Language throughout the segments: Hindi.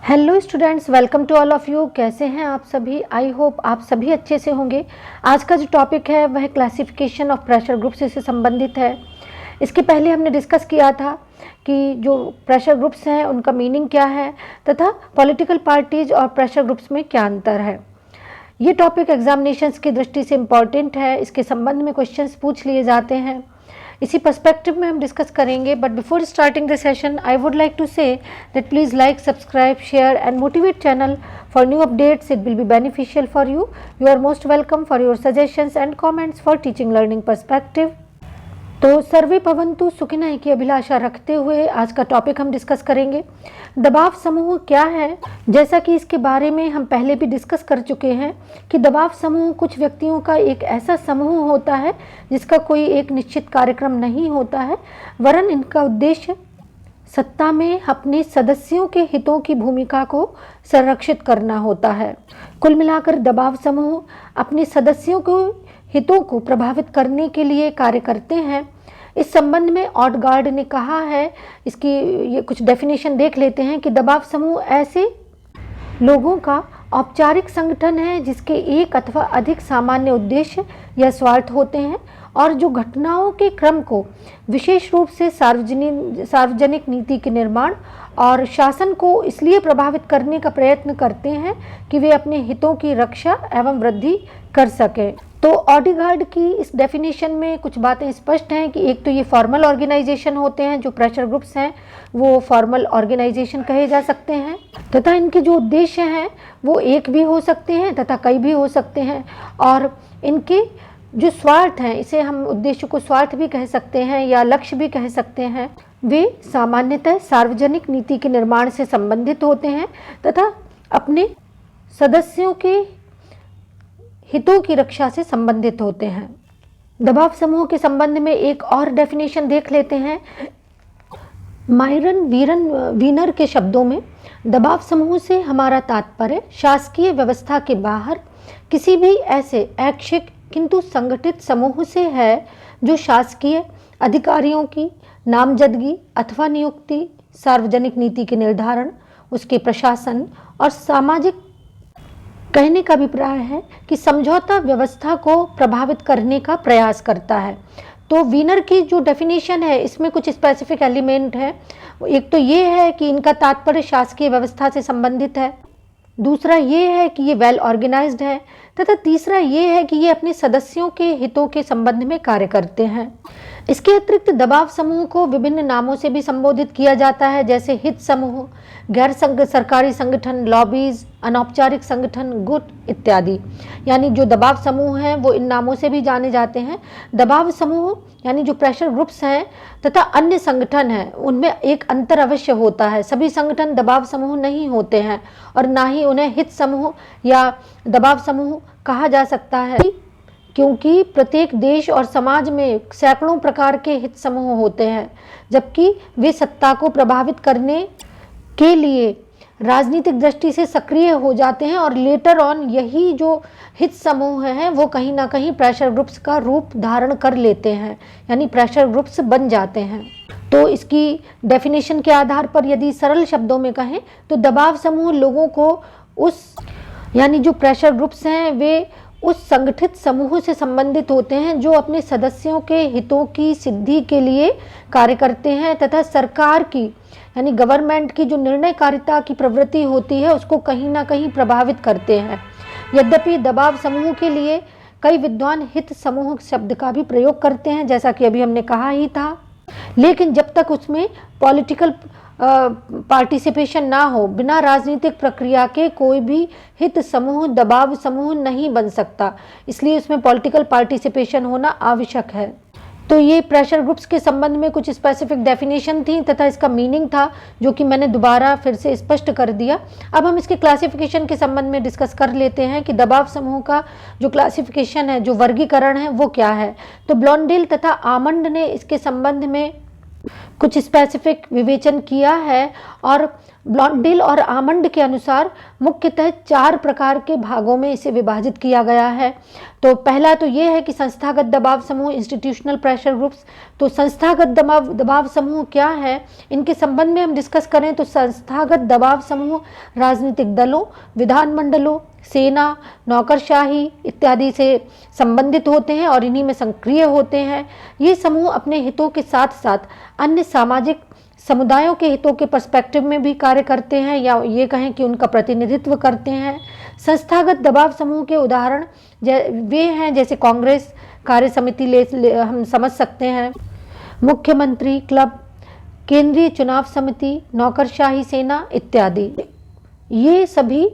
Hello students, welcome to all of you. कैसे हैं आप सभी? आई होप आप सभी अच्छे से होंगे। आज का जो टॉपिक है वह क्लासिफिकेशन ऑफ प्रेशर ग्रुप्स से संबंधित है। इसके पहले हमने डिस्कस किया था कि जो प्रेशर ग्रुप्स हैं उनका मीनिंग क्या है तथा पॉलिटिकल पार्टीज और प्रेशर ग्रुप्स में क्या अंतर है। ये टॉपिक एग्जामिनेशंस की दृष्टि से इम्पॉर्टेंट है। इसके संबंध में क्वेश्चंस पूछ लिए जाते हैं। इसी पर्सपेक्टिव में हम डिस्कस करेंगे। But before starting the session I would like to say that please like, subscribe, share and motivate channel for new updates. It will be beneficial for you. You are most welcome for your suggestions and comments for teaching learning perspective. तो सर्वे भवन्तु सुखिनः की अभिलाषा रखते हुए आज का टॉपिक हम डिस्कस करेंगे। दबाव समूह क्या है? जैसा कि इसके बारे में हम पहले भी डिस्कस कर चुके हैं कि दबाव समूह कुछ व्यक्तियों का एक ऐसा समूह होता है जिसका कोई एक निश्चित कार्यक्रम नहीं होता है, वरन इनका उद्देश्य सत्ता में अपने सदस्यों के हितों की भूमिका को संरक्षित करना होता है। कुल मिलाकर दबाव समूह अपने सदस्यों को हितों को प्रभावित करने के लिए कार्य करते हैं। इस संबंध में ऑडगार्ड ने कहा है, इसकी ये कुछ डेफिनेशन देख लेते हैं कि दबाव समूह ऐसे लोगों का औपचारिक संगठन है जिसके एक अथवा अधिक सामान्य उद्देश्य या स्वार्थ होते हैं और जो घटनाओं के क्रम को विशेष रूप से सार्वजनिक नीति के निर्माण और शासन को इसलिए प्रभावित करने का प्रयत्न करते हैं कि वे अपने हितों की रक्षा एवं वृद्धि कर सकें। तो ऑडगार्ड की इस डेफिनेशन में कुछ बातें स्पष्ट हैं कि एक तो ये फॉर्मल ऑर्गेनाइजेशन होते हैं, जो प्रेशर ग्रुप्स हैं वो फॉर्मल ऑर्गेनाइजेशन कहे जा सकते हैं, तथा इनके जो उद्देश्य हैं वो एक भी हो सकते हैं तथा कई भी हो सकते हैं। और इनके जो स्वार्थ हैं, इसे हम उद्देश्य को स्वार्थ भी कह सकते हैं या लक्ष्य भी कह सकते हैं, वे सामान्यतः सार्वजनिक नीति के निर्माण से संबंधित होते हैं तथा अपने सदस्यों के हितों की रक्षा से संबंधित होते हैं। दबाव समूह के संबंध में एक और डेफिनेशन देख लेते हैं। मायरन वीनर के शब्दों में दबाव समूह से हमारा तात्पर्य शासकीय व्यवस्था के बाहर किसी भी ऐसे ऐच्छिक किंतु संगठित समूह से है जो शासकीय अधिकारियों की नामजदगी अथवा नियुक्ति, सार्वजनिक नीति के निर्धारण, उसके प्रशासन और सामाजिक कहने का अभिप्राय है कि समझौता व्यवस्था को प्रभावित करने का प्रयास करता है। तो वीनर की जो डेफिनेशन है इसमें कुछ स्पेसिफिक एलिमेंट है। एक तो ये है कि इनका तात्पर्य शासकीय व्यवस्था से संबंधित है, दूसरा ये है कि ये वेल ऑर्गेनाइज्ड है तथा तीसरा ये है कि ये अपने सदस्यों के हितों के संबंध में कार्य करते हैं। इसके अतिरिक्त दबाव समूह को विभिन्न नामों से भी संबोधित किया जाता है, जैसे हित समूह, गैर सरकारी संगठन, लॉबीज, अनौपचारिक संगठन, गुट इत्यादि। यानी जो दबाव समूह हैं वो इन नामों से भी जाने जाते हैं। दबाव समूह यानी जो प्रेशर ग्रुप्स हैं तथा अन्य संगठन हैं उनमें एक अंतर अवश्य होता है। सभी संगठन दबाव समूह नहीं होते हैं और ना ही उन्हें हित समूह या दबाव समूह कहा जा सकता है, क्योंकि प्रत्येक देश और समाज में सैकड़ों प्रकार के हित समूह होते हैं, जबकि वे सत्ता को प्रभावित करने के लिए राजनीतिक दृष्टि से सक्रिय हो जाते हैं और लेटर ऑन यही जो हित समूह हैं वो कहीं ना कहीं प्रेशर ग्रुप्स का रूप धारण कर लेते हैं, यानी प्रेशर ग्रुप्स बन जाते हैं। तो इसकी डेफिनेशन के आधार पर यदि सरल शब्दों में कहें तो दबाव समूह लोगों को उस यानी जो प्रेशर ग्रुप्स हैं वे उस संगठित समूह से संबंधित होते हैं जो अपने सदस्यों के हितों की सिद्धि के लिए कार्य करते हैं तथा सरकार की यानी गवर्नमेंट की जो निर्णयकारिता की प्रवृत्ति होती है उसको कहीं ना कहीं प्रभावित करते हैं। यद्यपि दबाव समूह के लिए कई विद्वान हित समूह शब्द का भी प्रयोग करते हैं, जैसा कि अभी हमने कहा ही था, लेकिन जब तक उसमें पॉलिटिकल पार्टिसिपेशन ना हो, बिना राजनीतिक प्रक्रिया के कोई भी हित समूह दबाव समूह नहीं बन सकता, इसलिए उसमें पॉलिटिकल पार्टिसिपेशन होना आवश्यक है। तो ये प्रेशर ग्रुप्स के संबंध में कुछ स्पेसिफिक डेफिनेशन थी तथा इसका मीनिंग था, जो कि मैंने दोबारा फिर से स्पष्ट कर दिया। अब हम इसके क्लासिफिकेशन के संबंध में डिस्कस कर लेते हैं कि दबाव समूह का जो क्लासिफिकेशन है, जो वर्गीकरण है वो क्या है। तो ब्लॉन्डेल तथा आमंड ने इसके संबंध में कुछ स्पेसिफिक विवेचन किया है और ब्लॉन्डेल और आमंड के अनुसार मुख्यतः 4 प्रकार के भागों में इसे विभाजित किया गया है। तो पहला तो ये है कि संस्थागत दबाव समूह, इंस्टीट्यूशनल प्रेशर ग्रुप्स। तो संस्थागत दबाव समूह क्या है, इनके संबंध में हम डिस्कस करें तो संस्थागत दबाव समूह राजनीतिक दलों, विधानमंडलों, सेना, नौकरशाही इत्यादि से संबंधित होते हैं और इन्हीं में सक्रिय होते हैं। ये समूह अपने हितों के साथ साथ अन्य सामाजिक समुदायों के हितों के पर्सपेक्टिव में भी कार्य करते हैं, या ये कहें कि उनका प्रतिनिधित्व करते हैं। संस्थागत दबाव समूह के उदाहरण वे हैं जैसे कांग्रेस कार्य समिति हम समझ सकते हैं, मुख्यमंत्री क्लब, केंद्रीय चुनाव समिति, नौकरशाही सेना इत्यादि। ये सभी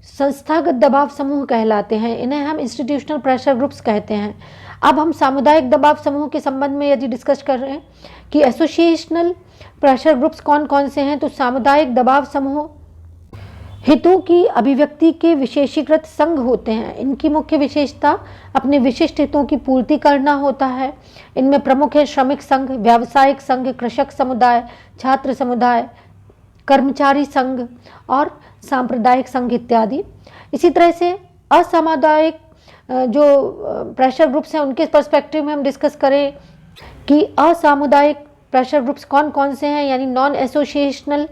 संस्थागत दबाव समूह कहलाते हैं, इन्हें हम इंस्टीट्यूशनल प्रेशर ग्रुप्स कहते हैं। अब हम सामुदायिक दबाव समूह के संबंध में यदि डिस्कस कर रहे हैं कि एसोसिएशनल प्रेशर ग्रुप्स कौन कौन से हैं, तो सामुदायिक दबाव समूह हितों की अभिव्यक्ति के विशेषीकृत संघ होते हैं। इनकी मुख्य विशेषता अपने विशिष्ट हितों की पूर्ति करना होता है। इनमें प्रमुख है श्रमिक संघ, व्यावसायिक संघ, कृषक समुदाय, छात्र समुदाय, कर्मचारी संघ और सांप्रदायिक संघ इत्यादि। इसी तरह से असामुदायिक जो प्रेशर ग्रुप्स हैं उनके पर्सपेक्टिव में हम डिस्कस करें कि असामुदायिक प्रेशर ग्रुप्स कौन कौन से हैं, यानी नॉन एसोसिएशनल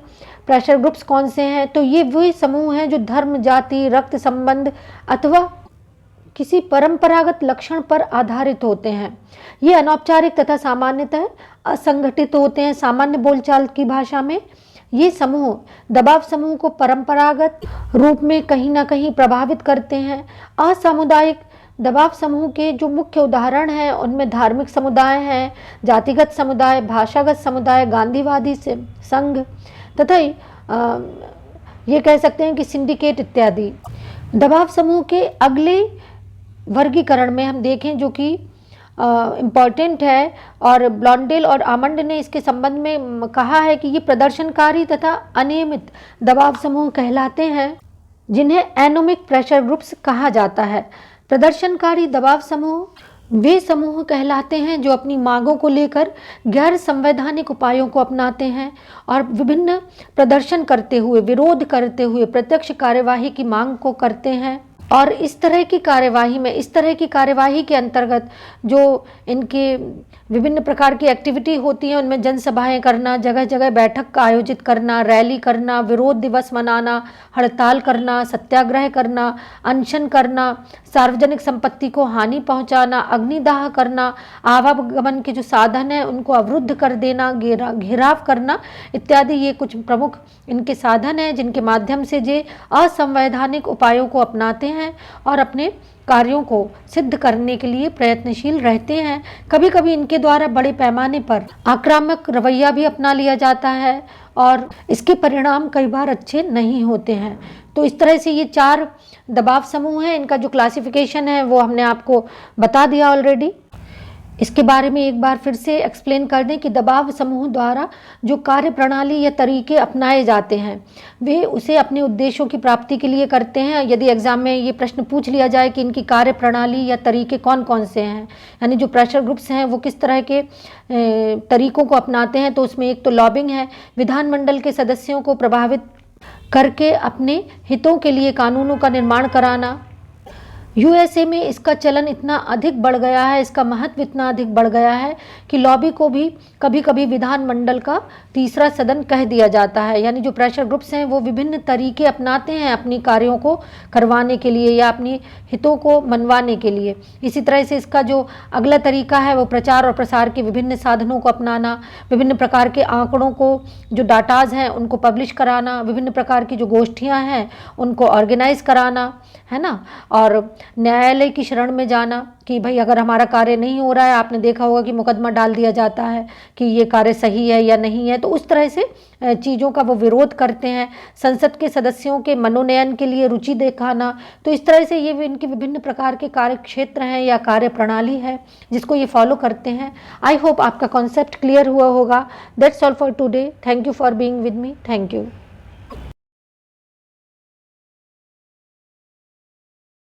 प्रेशर ग्रुप्स कौन से हैं। तो ये वही समूह हैं जो धर्म, जाति, रक्त संबंध अथवा किसी परंपरागत लक्षण पर आधारित होते हैं। ये अनौपचारिक तथा सामान्यतः असंगठित होते हैं। सामान्य बोलचाल की भाषा में ये समूह दबाव समूह को परंपरागत रूप में कहीं ना कहीं प्रभावित करते हैं। असामुदायिक दबाव समूह के जो मुख्य उदाहरण हैं उनमें धार्मिक समुदाय हैं, जातिगत समुदाय, भाषागत समुदाय, गांधीवादी संघ तथा ये कह सकते हैं कि सिंडिकेट इत्यादि। दबाव समूह के अगले वर्गीकरण में हम देखें जो कि इम्पॉर्टेंट है, और ब्लॉन्डेल और आमंड ने इसके संबंध में कहा है कि ये प्रदर्शनकारी तथा अनियमित दबाव समूह कहलाते हैं, जिन्हें एनोमिक प्रेशर ग्रुप्स कहा जाता है। प्रदर्शनकारी दबाव समूह वे समूह कहलाते हैं जो अपनी मांगों को लेकर गैर संवैधानिक उपायों को अपनाते हैं और विभिन्न प्रदर्शन करते हुए, विरोध करते हुए प्रत्यक्ष कार्यवाही की मांग को करते हैं। और इस तरह की कार्यवाही के अंतर्गत जो इनके विभिन्न प्रकार की एक्टिविटी होती हैं उनमें जनसभाएं करना, जगह जगह बैठक का आयोजित करना, रैली करना, विरोध दिवस मनाना, हड़ताल करना, सत्याग्रह करना, अनशन करना, सार्वजनिक संपत्ति को हानि पहुंचाना, अग्निदाह करना, आवागमन के जो साधन हैं उनको अवरुद्ध कर देना, घेराव करना इत्यादि। ये कुछ प्रमुख इनके साधन हैं जिनके माध्यम से ये असंवैधानिक उपायों को अपनाते हैं और अपने कार्यों को सिद्ध करने के लिए प्रयत्नशील रहते हैं। कभी कभी इनके द्वारा बड़े पैमाने पर आक्रामक रवैया भी अपना लिया जाता है और इसके परिणाम कई बार अच्छे नहीं होते हैं। तो इस तरह से ये 4 दबाव समूह हैं। इनका जो क्लासिफिकेशन है वो हमने आपको बता दिया ऑलरेडी। इसके बारे में एक बार फिर से एक्सप्लेन कर दें कि दबाव समूह द्वारा जो कार्य प्रणाली या तरीके अपनाए जाते हैं वे उसे अपने उद्देश्यों की प्राप्ति के लिए करते हैं। यदि एग्जाम में ये प्रश्न पूछ लिया जाए कि इनकी कार्य प्रणाली या तरीके कौन कौन से हैं, यानी जो प्रेशर ग्रुप्स हैं वो किस तरह के तरीकों को अपनाते हैं, तो उसमें एक तो लॉबिंग है, विधानमंडल के सदस्यों को प्रभावित करके अपने हितों के लिए कानूनों का निर्माण कराना। यूएसए में इसका चलन इतना अधिक बढ़ गया है, इसका महत्व इतना अधिक बढ़ गया है कि लॉबी को भी कभी कभी विधानमंडल का तीसरा सदन कह दिया जाता है। यानी जो प्रेशर ग्रुप्स हैं वो विभिन्न तरीके अपनाते हैं अपनी कार्यों को करवाने के लिए या अपनी हितों को मनवाने के लिए। इसी तरह से इसका जो अगला तरीका है वो प्रचार और प्रसार के विभिन्न साधनों को अपनाना, विभिन्न प्रकार के आंकड़ों को जो डाटाज हैं उनको पब्लिश कराना, विभिन्न प्रकार की जो गोष्ठियाँ हैं उनको ऑर्गेनाइज कराना, है ना, और न्यायालय की शरण में जाना कि भाई अगर हमारा कार्य नहीं हो रहा है, आपने देखा होगा कि मुकदमा डाल दिया जाता है कि ये कार्य सही है या नहीं है, तो उस तरह से चीज़ों का वो विरोध करते हैं। संसद के सदस्यों के मनोनयन के लिए रुचि दिखाना, तो इस तरह से ये इनके विभिन्न प्रकार के कार्य क्षेत्र हैं या कार्य प्रणाली है जिसको ये फॉलो करते हैं। आई होप आपका कॉन्सेप्ट क्लियर हुआ होगा। That's all for today. Thank you for being with me. Thank you.